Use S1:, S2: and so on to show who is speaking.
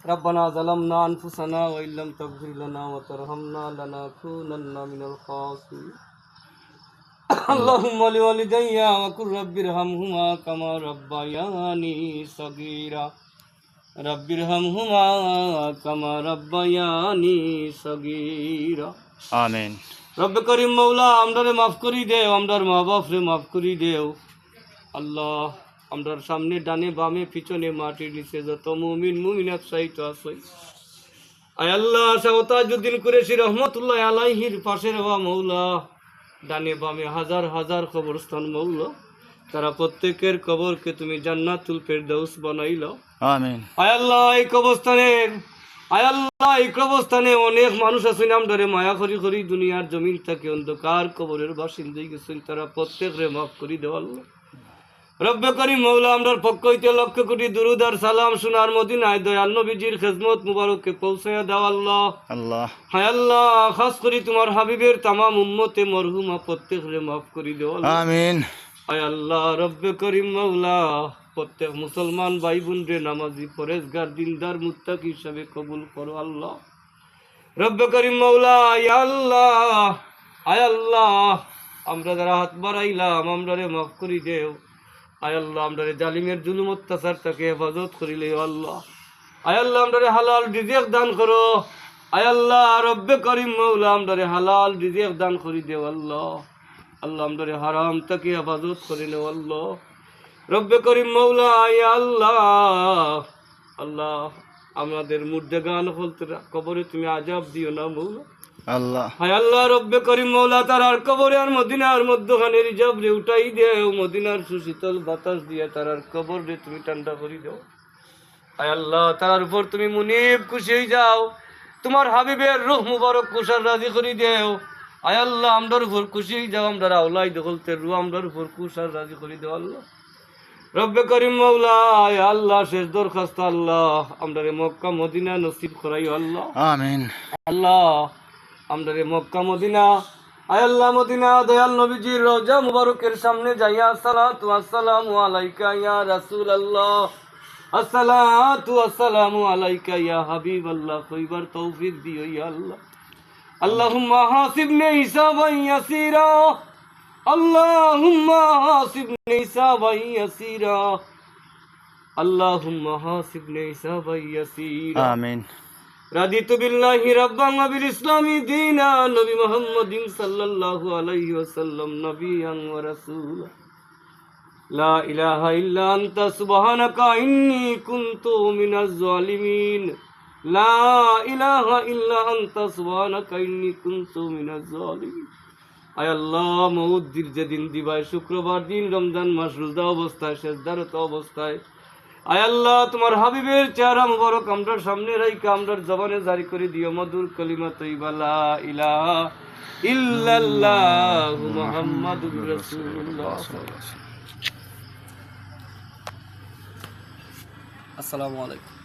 S1: ربنا ظلمنا أنفسنا وإن لم تغفر لنا وترحمنا لنكونن من الخاسرين اللهم لوالدي وقل رب ارحمهما كما ربياني صغيرا رب ارحمهما كما ربياني صغيرا
S2: আমিন।
S1: রব্বে করিম মৌলা আমরারে মাফ করি দেও, আমরার মা বাপরে মাফ করি দেও। আল্লাহ আমরার সামনে ডানে বামে পিছনে মাটির নিচে যত মুমিন মুমিনাত সাহিত্য আছে আয় আল্লাহ সাওতাজউদ্দিন কুরেশি রহমতুল্লাহ আলাইহির পাশে রওয়া মৌলা ডানে বামে হাজার হাজার কবরস্থান মৌলা, তারা প্রত্যেকের কবরকে তুমি জান্নাতুল ফেরদাউস বানাইলো।
S2: আমিন।
S1: আয় আল্লাহ এই কবরস্থানে অনেক মানুষ আছেন আমরারে মায়া করি করি দুনিয়ার জমিন থেকে অন্ধকার কবরের বাসিন্দাই গেছেন, তারা প্রত্যেকরে মাফ করি দেও আল্লাহ। রব্বে করিম মৌলা আমরার পক্ষ হইতে লক্ষ কোটি দুরুদ আর সালাম সোনার মদিনায় দয়াল নবীজির খেদমত মুবারককে পৌঁছায়া দাও আল্লাহ।
S2: আল্লাহ
S1: হায় আল্লাহ খাস করি তোমার হাবিবের তামাম উম্মতে মরহুমা প্রত্যেকরে মাফ করি দেও আল্লাহ।
S2: আমিন।
S1: হায় আল্লাহ রব্বে করিম মৌলা প্রত্যেক মুসলমান ভাই বোন রে নামাজি পরেজগার দিনদার মুত্তাকি হিসাবে কবুল করো আল্লাহ। রব্বে করিম মৌলা আয় আল্লাহ আমরা যারা হাত বাড়াইলাম আমরারে মাফ করি দেও। আয় আল্লাহ আমরারে জালিমের জুলুম অত্যাচার থেকে হেফাজত করিলে আল্লাহ। আয় আল্লাহ আমরারে হালাল রিজিক দান করো। আয় আল্লাহ রব্বে করিম মৌলা আমরারে হালাল রিজিক দান করি দেও আল্লাহ। আল্লাহ আমরারে হারাম থেকে হেফাজত করিলে আল্লাহ। রব্বে করিম মৌলা আয় আল্লাহ আল্লাহ আমাদের মুর্দেগান হলতে কবরে তুমি আজাব দিও না মৌলা।
S2: আল্লাহ
S1: হায় আল্লাহ রব্বে করিম মৌলা তারার কবরে আর মদিনার মধ্যখানে রিজাব রে উঠাই দেও, মদিনার সুশীতল বাতাস দিয়ে তারার কবর রে তুমি ঠান্ডা করি দাও। হায় আল্লাহ তারার উপর তুমি মুনিব খুশি হয়ে যাও, তোমার হাবিবের রূহ মুবারক কুশার রাজি করি দেও। আয় আল্লাহ আমরার উপর খুশি হয়ে যাও, আমরা আওলাই দখলতে রু আমরার উপর কুশার রাজি করি দেও আল্লাহ। রব্বে করিম মৌলা আয় আল্লাহ শেষ দরখাস্ত আল্লাহ আমরারে মক্কা মদিনা নসিব করাইও আল্লাহ।
S2: আমিন।
S1: আল্লাহ আমরারে মক্কা মদিনা আয় আল্লাহ মদিনা দয়াল নবীজির রওজা মুবারকের সামনে যাইয়া আসসালাতু আসসালামু আলাইকা ইয়া রাসূলুল্লাহ, আসসালাতু আসসালামু আলাইকা ইয়া হাবিবাল্লাহ কইবার তৌফিক দিও ইয়া আল্লাহ। আল্লাহুম্মা হাসিবনি হিসাবান ইয়াসিরা, আল্লাহুম্মা হাসিবনি হিসাবান ইয়াসিরা, আল্লাহুম্মা হাসিবনি হিসাবান ইয়াসিরা।
S2: আমিন।
S1: রাদিতু বিল্লাহি রাব্বান ওয়া বিল ইসলামি দীনা, নবী মুহাম্মাদিন সাল্লাল্লাহু আলাইহি ওয়াসাল্লাম নবিয়ান ওয়া রাসূলা। লা ইলাহা ইল্লা আনতা সুবহানাকা ইন্নী কুনতু মিনাজ জালিমিন। লা ইলাহা ইল্লা আনতা সুবহানাকা ইন্নী কুনতু মিনাজ জালিমিন। আয় আল্লাহ মউদ্দির যেদিন দিবাই শুক্রবার দিন রমজান মাস রোজা অবস্থায় সেজদারত অবস্থায় আয় আল্লাহ তোমার হাবিবের চেহারা মুবারক আমরার সামনে রাইখা আমরার জবানে জারি করে দিও মধুর কলিমা তৈবা লা ইলাহা ইল্লাল্লাহু মুহাম্মাদুর রাসূলুল্লাহ। আসসালামু আলাইকুম।